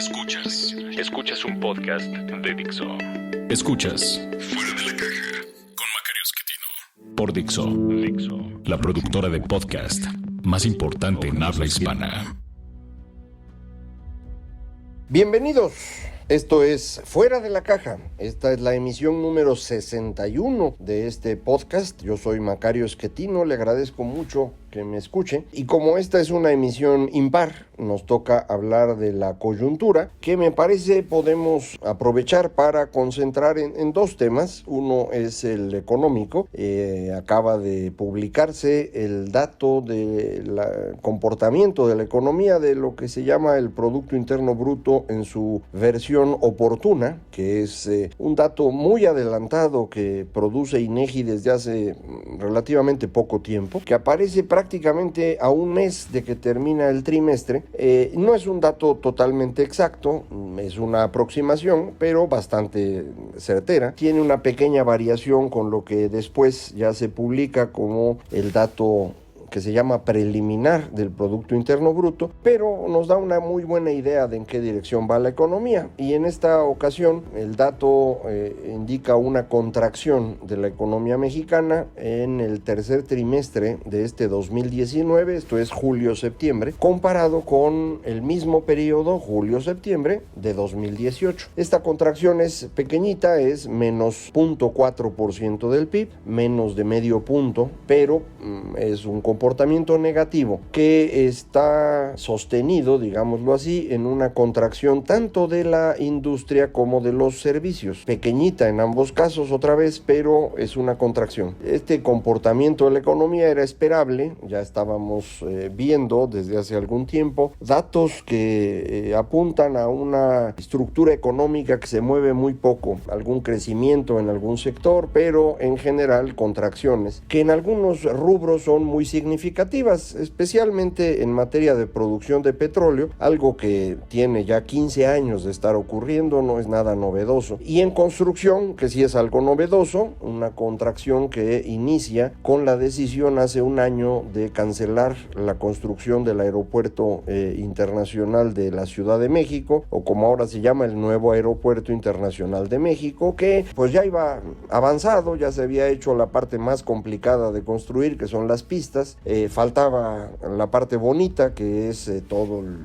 Escuchas un podcast de Dixo. Escuchas Fuera de la Caja con Macario Esquetino por Dixo, la productora de podcast más importante en habla hispana. Bienvenidos, esto es Fuera de la Caja. Esta es la emisión número 61 de este podcast. Yo soy Macario Esquetino, le agradezco mucho que me escuche. Y como esta es una emisión impar, nos toca hablar de la coyuntura, que me parece podemos aprovechar para concentrar en dos temas. Uno es el económico. Acaba de publicarse el dato del comportamiento de la economía de lo que se llama el Producto Interno Bruto en su versión oportuna, que es un dato muy adelantado que produce INEGI desde hace relativamente poco tiempo, que aparece prácticamente a un mes de que termina el trimestre. No es un dato totalmente exacto, es una aproximación, pero bastante certera. Tiene una pequeña variación con lo que después ya se publica como el dato que se llama preliminar del Producto Interno Bruto, pero nos da una muy buena idea de en qué dirección va la economía. Y en esta ocasión el dato indica una contracción de la economía mexicana en el tercer trimestre de este 2019, esto es julio-septiembre, comparado con el mismo periodo, julio-septiembre, de 2018. Esta contracción es pequeñita, es menos 0.4% del PIB, menos de medio punto, pero es un comportamiento negativo que está sostenido, digámoslo así, en una contracción tanto de la industria como de los servicios. Pequeñita en ambos casos otra vez, pero es una contracción. Este comportamiento de la economía era esperable, ya estábamos viendo desde hace algún tiempo datos que apuntan a una estructura económica que se mueve muy poco, algún crecimiento en algún sector, pero en general contracciones que en algunos rubros son muy significativas, especialmente en materia de producción de petróleo, algo que tiene ya 15 años de estar ocurriendo, no es nada novedoso. Y en construcción, que sí es algo novedoso, una contracción que inicia con la decisión hace un año de cancelar la construcción del aeropuerto internacional de la Ciudad de México, o como ahora se llama el nuevo Aeropuerto Internacional de México, que pues ya iba avanzado, ya se había hecho la parte más complicada de construir, que son las pistas. Faltaba la parte bonita, que es todo el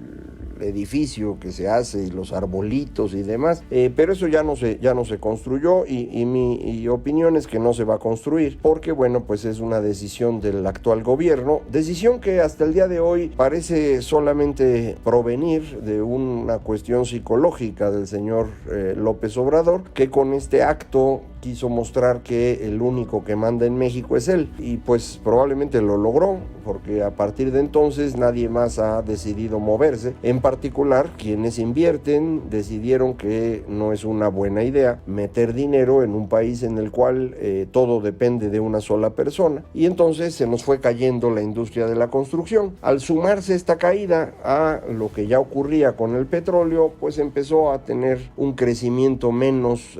edificio que se hace y los arbolitos y demás, pero eso ya no se construyó y mi opinión es que no se va a construir porque bueno, pues es una decisión del actual gobierno, decisión que hasta el día de hoy parece solamente provenir de una cuestión psicológica del señor López Obrador, que con este acto quiso mostrar que el único que manda en México es él, y pues probablemente lo logró, porque a partir de entonces nadie más ha decidido moverse. En particular, quienes invierten decidieron que no es una buena idea meter dinero en un país en el cual todo depende de una sola persona, y entonces se nos fue cayendo la industria de la construcción. Al sumarse esta caída a lo que ya ocurría con el petróleo, pues empezó a tener un crecimiento menos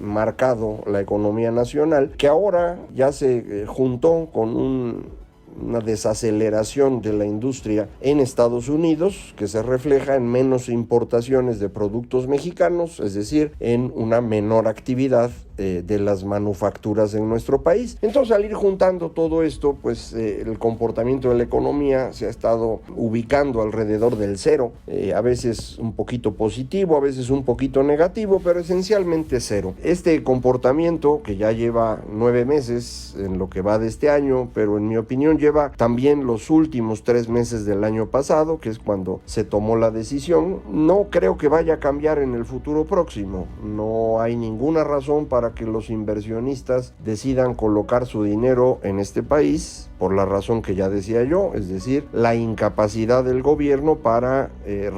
marcado la economía nacional, que ahora ya se juntó con una desaceleración de la industria en Estados Unidos, que se refleja en menos importaciones de productos mexicanos, es decir, en una menor actividad de las manufacturas en nuestro país. Entonces, al ir juntando todo esto, pues el comportamiento de la economía se ha estado ubicando alrededor del cero, a veces un poquito positivo, a veces un poquito negativo, pero esencialmente cero. Este comportamiento, que ya lleva 9 meses en lo que va de este año, pero en mi opinión lleva también los últimos 3 meses del año pasado, que es cuando se tomó la decisión, no creo que vaya a cambiar en el futuro próximo. No hay ninguna razón para que los inversionistas decidan colocar su dinero en este país, por la razón que ya decía yo, es decir, la incapacidad del gobierno para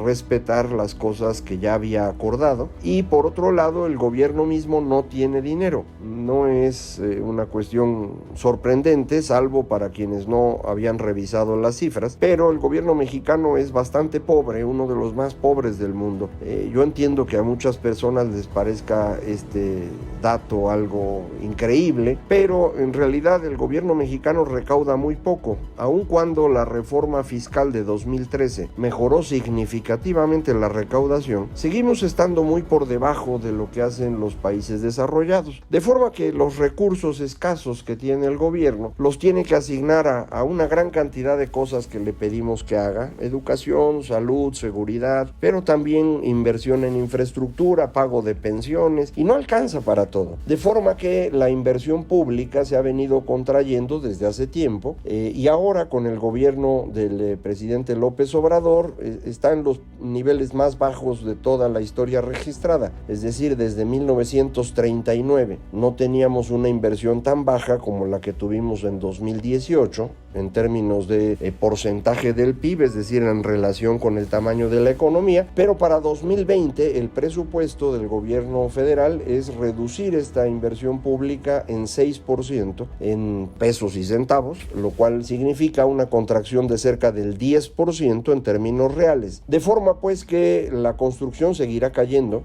respetar las cosas que ya había acordado, y por otro lado el gobierno mismo no tiene dinero. No es una cuestión sorprendente, salvo para quienes no habían revisado las cifras, pero el gobierno mexicano es bastante pobre, uno de los más pobres del mundo. Yo entiendo que a muchas personas les parezca este dato algo increíble, pero en realidad el gobierno mexicano recauda recauda muy poco. Aun cuando la reforma fiscal de 2013 mejoró significativamente la recaudación, seguimos estando muy por debajo de lo que hacen los países desarrollados. De forma que los recursos escasos que tiene el gobierno los tiene que asignar a una gran cantidad de cosas que le pedimos que haga: educación, salud, seguridad, pero también inversión en infraestructura, pago de pensiones, y no alcanza para todo. De forma que la inversión pública se ha venido contrayendo desde hace tiempo, y ahora con el gobierno del presidente López Obrador está en los niveles más bajos de toda la historia registrada. Es decir, desde 1939 no teníamos una inversión tan baja como la que tuvimos en 2018 en términos de porcentaje del PIB, es decir, en relación con el tamaño de la economía, pero para 2020 el presupuesto del gobierno federal es reducir esta inversión pública en 6% en pesos y centavos, lo cual significa una contracción de cerca del 10% en términos reales. De forma pues que la construcción seguirá cayendo,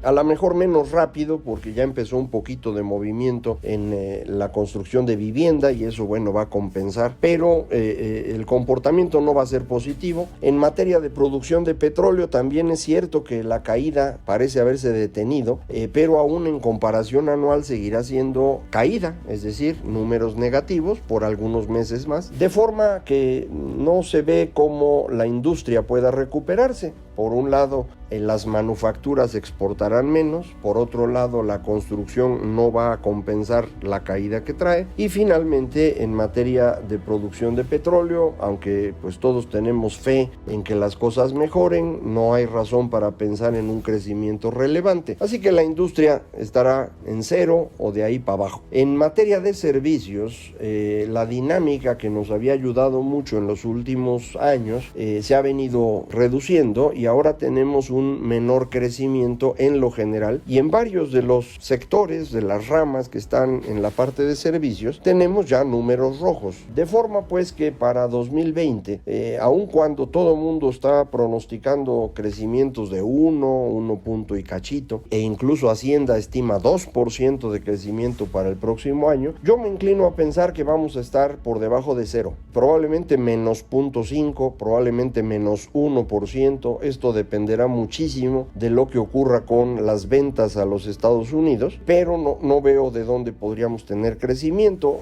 a lo mejor menos rápido, porque ya empezó un poquito de movimiento en la construcción de vivienda, y eso, bueno, va a compensar, pero el comportamiento no va a ser positivo. En materia de producción de petróleo también es cierto que la caída parece haberse detenido, pero aún en comparación anual seguirá siendo caída, es decir, números negativos por algunos meses más, de forma que no se ve cómo la industria pueda recuperarse. Por un lado, las manufacturas exportarán menos, por otro lado, la construcción no va a compensar la caída que trae, y finalmente, en materia de producción de petróleo, aunque pues todos tenemos fe en que las cosas mejoren, no hay razón para pensar en un crecimiento relevante. Así que la industria estará en cero o de ahí para abajo. En materia de servicios, la dinámica que nos había ayudado mucho en los últimos años se ha venido reduciendo, y ahora tenemos un menor crecimiento en lo general, y en varios de los sectores, de las ramas que están en la parte de servicios, tenemos ya números rojos. De forma pues que para 2020, aun cuando todo el mundo está pronosticando crecimientos de 1 punto y cachito, e incluso Hacienda estima 2% de crecimiento para el próximo año, yo me inclino a pensar que vamos a estar por debajo de cero, probablemente menos 0.5, probablemente menos 1%. Esto dependerá muchísimo de lo que ocurra con las ventas a los Estados Unidos, pero no veo de dónde podríamos tener crecimiento.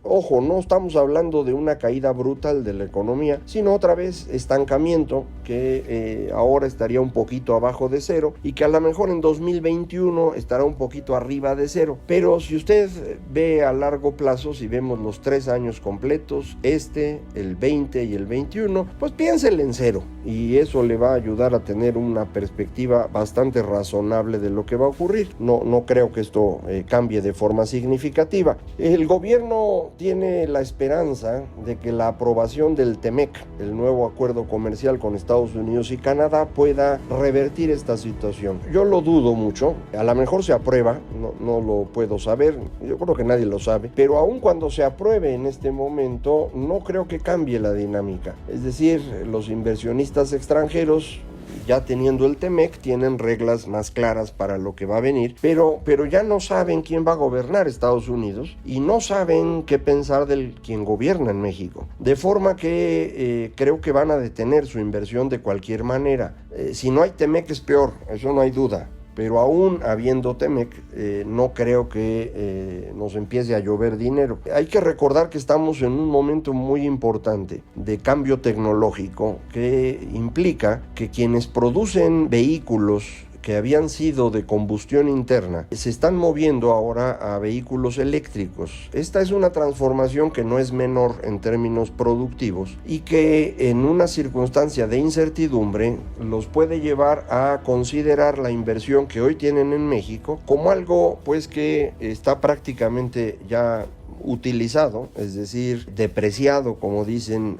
Ojo, no estamos hablando de una caída brutal de la economía, sino otra vez estancamiento, que ahora estaría un poquito abajo de cero, y que a lo mejor en 2021 estará un poquito arriba de cero. Pero si usted ve a largo plazo, si vemos los 3 años completos, el 20 y el 21, pues piénsele en cero, y eso le va a ayudar a tener una perspectiva bastante razonable de lo que va a ocurrir. No creo que esto cambie de forma significativa. El gobierno tiene la esperanza de que la aprobación del TEMEC, el nuevo acuerdo comercial con Estados Unidos y Canadá, pueda revertir esta situación. Yo lo dudo mucho. A lo mejor se aprueba, no lo puedo saber, yo creo que nadie lo sabe, pero aun cuando se apruebe en este momento, no creo que cambie la dinámica. Es decir, los inversionistas extranjeros, ya teniendo el TEMEC, tienen reglas más claras para lo que va a venir, pero ya no saben quién va a gobernar Estados Unidos, y no saben qué pensar del quien gobierna en México. De forma que creo que van a detener su inversión de cualquier manera. Si no hay TEMEC es peor, eso no hay duda. Pero aún habiendo TEMEC, no creo que nos empiece a llover dinero. Hay que recordar que estamos en un momento muy importante de cambio tecnológico, que implica que quienes producen vehículos que habían sido de combustión interna se están moviendo ahora a vehículos eléctricos. Esta es una transformación que no es menor en términos productivos, y que en una circunstancia de incertidumbre los puede llevar a considerar la inversión que hoy tienen en México como algo pues que está prácticamente ya utilizado, es decir, depreciado, como dicen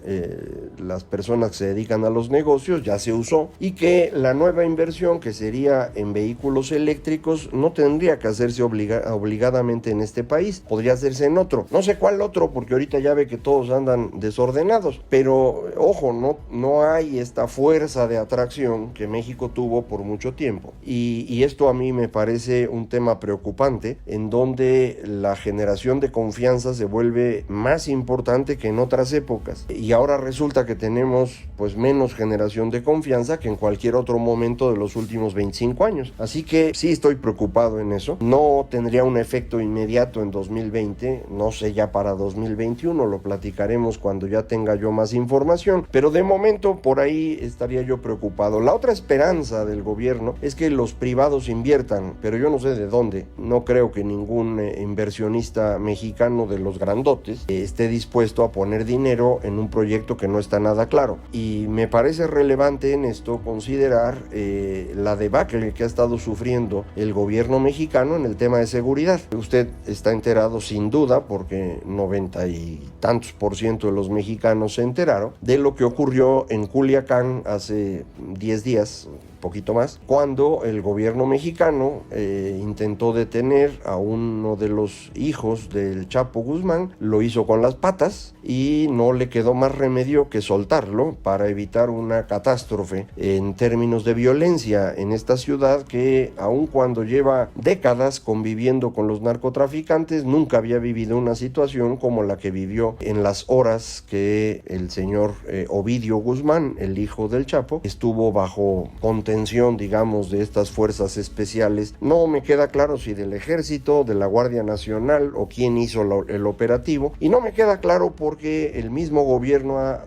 las personas que se dedican a los negocios, ya se usó, y que la nueva inversión, que sería en vehículos eléctricos, no tendría que hacerse obligadamente en este país, podría hacerse en otro, no sé cuál otro, porque ahorita ya ve que todos andan desordenados, pero ojo, no hay esta fuerza de atracción que México tuvo por mucho tiempo, y esto a mí me parece un tema preocupante, en donde la generación de confianza confianza se vuelve más importante que en otras épocas. Y ahora resulta que tenemos pues menos generación de confianza que en cualquier otro momento de los últimos 25 años. Así que sí estoy preocupado en eso. No tendría un efecto inmediato en 2020, no sé ya para 2021, lo platicaremos cuando ya tenga yo más información, pero de momento por ahí estaría yo preocupado. La otra esperanza del gobierno es que los privados inviertan, pero yo no sé de dónde. No creo que ningún inversionista mexicano de los grandotes esté dispuesto a poner dinero en un proyecto que no está nada claro. Y me parece relevante en esto considerar la debacle que ha estado sufriendo el gobierno mexicano en el tema de seguridad. Usted está enterado sin duda, porque 90 y tantos % de los mexicanos se enteraron de lo que ocurrió en Culiacán hace 10 días, poquito más, cuando el gobierno mexicano intentó detener a uno de los hijos del Chapo Guzmán, lo hizo con las patas y no le quedó más remedio que soltarlo para evitar una catástrofe en términos de violencia en esta ciudad que, aun cuando lleva décadas conviviendo con los narcotraficantes, nunca había vivido una situación como la que vivió en las horas que el señor Ovidio Guzmán, el hijo del Chapo, estuvo bajo contención, digamos, de estas fuerzas especiales. No me queda claro si del ejército, de la Guardia Nacional o quién hizo el operativo, y no me queda claro porque el mismo gobierno ha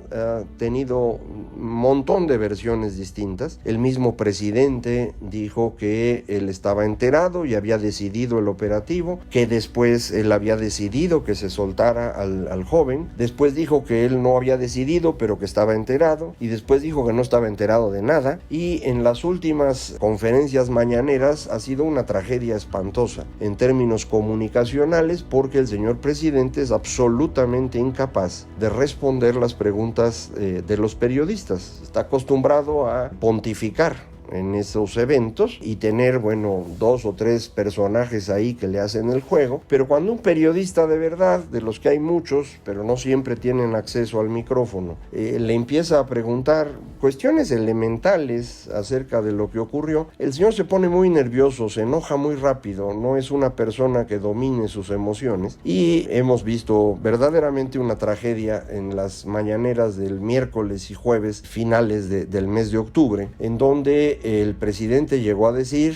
tenido un montón de versiones distintas. El mismo presidente dijo que él estaba enterado y había decidido el operativo, que después él había decidido que se soltara al joven, después dijo que él no había decidido pero que estaba enterado, y después dijo que no estaba enterado de nada, y en las últimas conferencias mañaneras ha sido una tragedia espantosa en términos comunicacionales, porque el señor presidente es absolutamente incapaz de responder las preguntas de los periodistas. Está acostumbrado a pontificar en esos eventos y tener, 2 o 3 personajes ahí que le hacen el juego, pero cuando un periodista de verdad, de los que hay muchos, pero no siempre tienen acceso al micrófono, le empieza a preguntar cuestiones elementales acerca de lo que ocurrió, el señor se pone muy nervioso, se enoja muy rápido, no es una persona que domine sus emociones, y hemos visto verdaderamente una tragedia en las mañaneras del miércoles y jueves finales del mes de octubre, en donde el presidente llegó a decir,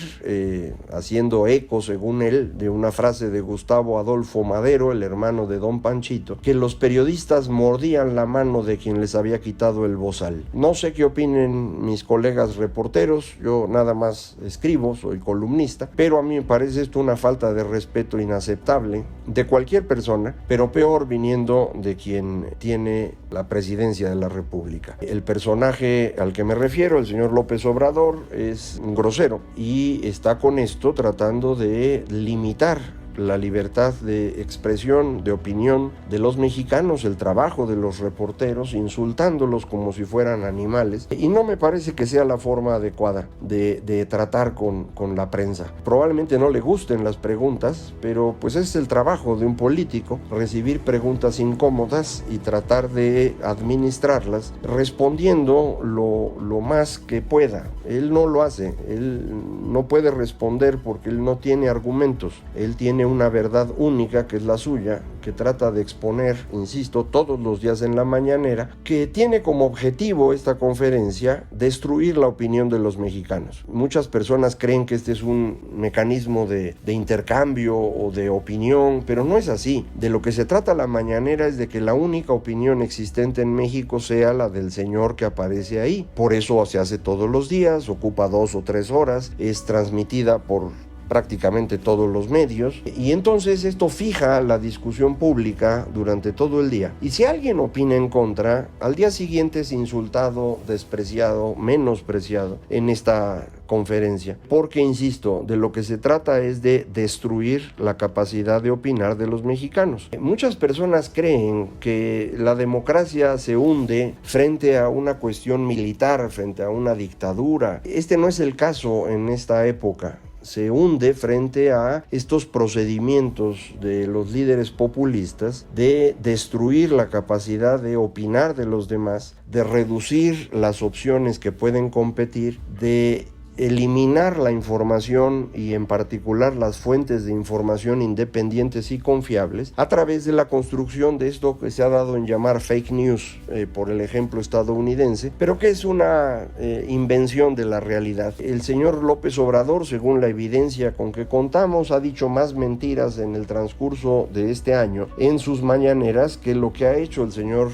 haciendo eco, según él, de una frase de Gustavo Adolfo Madero, el hermano de Don Panchito, que los periodistas mordían la mano de quien les había quitado el bozal. No sé qué opinen mis colegas reporteros, yo nada más escribo, soy columnista, pero a mí me parece esto una falta de respeto inaceptable de cualquier persona, pero peor viniendo de quien tiene la presidencia de la República. El personaje al que me refiero, el señor López Obrador, es un grosero y está con esto tratando de limitar la libertad de expresión, de opinión de los mexicanos, el trabajo de los reporteros, insultándolos como si fueran animales, y no me parece que sea la forma adecuada de tratar con la prensa. Probablemente no le gusten las preguntas, pero pues es el trabajo de un político, recibir preguntas incómodas y tratar de administrarlas respondiendo lo más que pueda. Él no lo hace, él no puede responder porque él no tiene argumentos, él tiene una verdad única que es la suya, que trata de exponer, insisto, todos los días en la mañanera, que tiene como objetivo esta conferencia destruir la opinión de los mexicanos. Muchas personas creen que este es un mecanismo de intercambio o de opinión, pero no es así. De lo que se trata la mañanera es de que la única opinión existente en México sea la del señor que aparece ahí. Por eso se hace todos los días, ocupa 2 o 3 horas, es transmitida por prácticamente todos los medios, y entonces esto fija la discusión pública durante todo el día. Y si alguien opina en contra, al día siguiente es insultado, despreciado, menospreciado en esta conferencia, porque, insisto, de lo que se trata es de destruir la capacidad de opinar de los mexicanos. Muchas personas creen que la democracia se hunde frente a una cuestión militar, frente a una dictadura. Este no es el caso en esta época. Se hunde frente a estos procedimientos de los líderes populistas de destruir la capacidad de opinar de los demás, de reducir las opciones que pueden competir, de eliminar la información y en particular las fuentes de información independientes y confiables a través de la construcción de esto que se ha dado en llamar fake news por el ejemplo estadounidense, pero que es una invención de la realidad. El señor López Obrador, según la evidencia con que contamos, ha dicho más mentiras en el transcurso de este año en sus mañaneras que lo que ha hecho el señor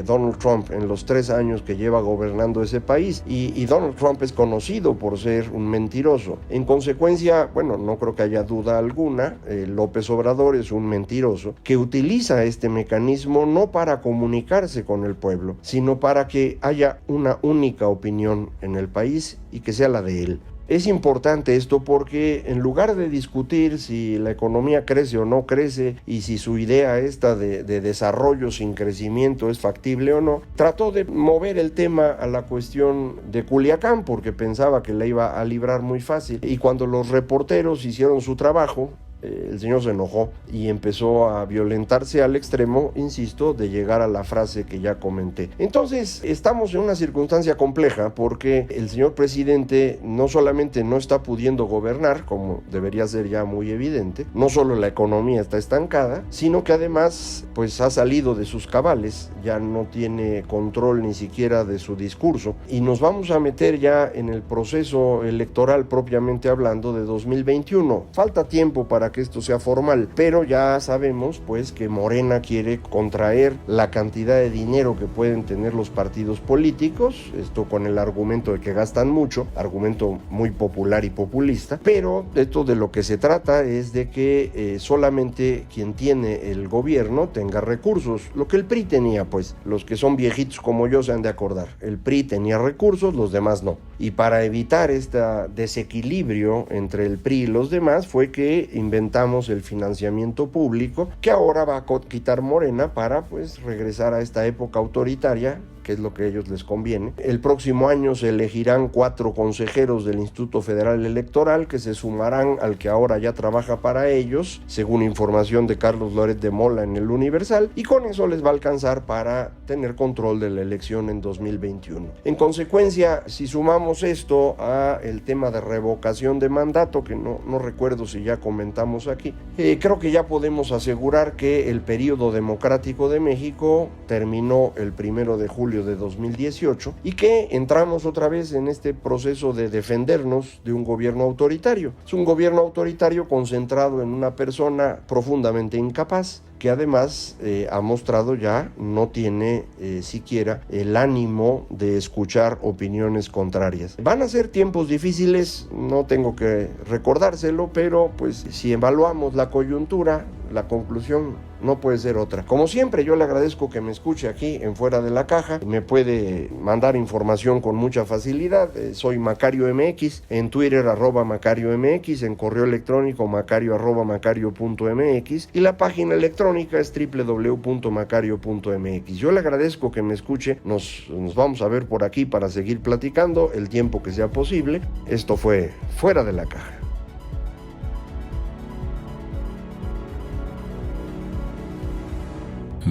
Donald Trump en los 3 años que lleva gobernando ese país, y Donald Trump es conocido por ser un mentiroso. En consecuencia, bueno, no creo que haya duda alguna, López Obrador es un mentiroso que utiliza este mecanismo no para comunicarse con el pueblo, sino para que haya una única opinión en el país y que sea la de él. Es importante esto porque en lugar de discutir si la economía crece o no crece y si su idea esta de desarrollo sin crecimiento es factible o no, trató de mover el tema a la cuestión de Culiacán porque pensaba que la iba a librar muy fácil, y cuando los reporteros hicieron su trabajo, el señor se enojó y empezó a violentarse al extremo, insisto, de llegar a la frase que ya comenté. Entonces, estamos en una circunstancia compleja porque el señor presidente no solamente no está pudiendo gobernar, como debería ser ya muy evidente, no solo la economía está estancada, sino que además pues ha salido de sus cabales, ya no tiene control ni siquiera de su discurso, y nos vamos a meter ya en el proceso electoral propiamente hablando de 2021. Falta tiempo para que esto sea formal, pero ya sabemos pues que Morena quiere contraer la cantidad de dinero que pueden tener los partidos políticos, esto con el argumento de que gastan mucho, argumento muy popular y populista, pero esto de lo que se trata es de que solamente quien tiene el gobierno tenga recursos, lo que el PRI tenía, pues los que son viejitos como yo se han de acordar, el PRI tenía recursos, los demás no, y para evitar este desequilibrio entre el PRI y los demás fue que inventamos el financiamiento público que ahora va a quitar Morena para pues regresar a esta época autoritaria, que es lo que a ellos les conviene. El próximo año se elegirán 4 consejeros del Instituto Federal Electoral que se sumarán al que ahora ya trabaja para ellos, según información de Carlos Loret de Mola en el Universal, y con eso les va a alcanzar para tener control de la elección en 2021. En consecuencia, si sumamos esto a el tema de revocación de mandato, que no recuerdo si ya comentamos aquí, creo que ya podemos asegurar que el periodo democrático de México terminó el 1 de julio de 2018 y que entramos otra vez en este proceso de defendernos de un gobierno autoritario. Es un gobierno autoritario concentrado en una persona profundamente incapaz, que además ha mostrado ya no tiene siquiera el ánimo de escuchar opiniones contrarias. Van a ser tiempos difíciles, no tengo que recordárselo, pero pues si evaluamos la coyuntura, la conclusión no puede ser otra. Como siempre, yo le agradezco que me escuche aquí en Fuera de la Caja. Me puede mandar información con mucha facilidad. Soy Macario MX, en Twitter @Macario MX, en correo electrónico macario@macario.mx, y la página electrónica es www.macario.mx. Yo le agradezco que me escuche. Nos vamos a ver por aquí para seguir platicando el tiempo que sea posible. Esto fue Fuera de la Caja.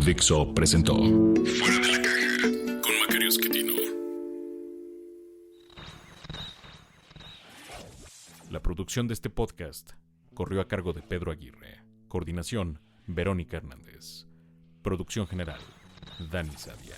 Dixo presentó Fuera de la Caja con Macario Esquetino. La producción de este podcast corrió a cargo de Pedro Aguirre. Coordinación, Verónica Hernández. Producción general, Dani Sadia.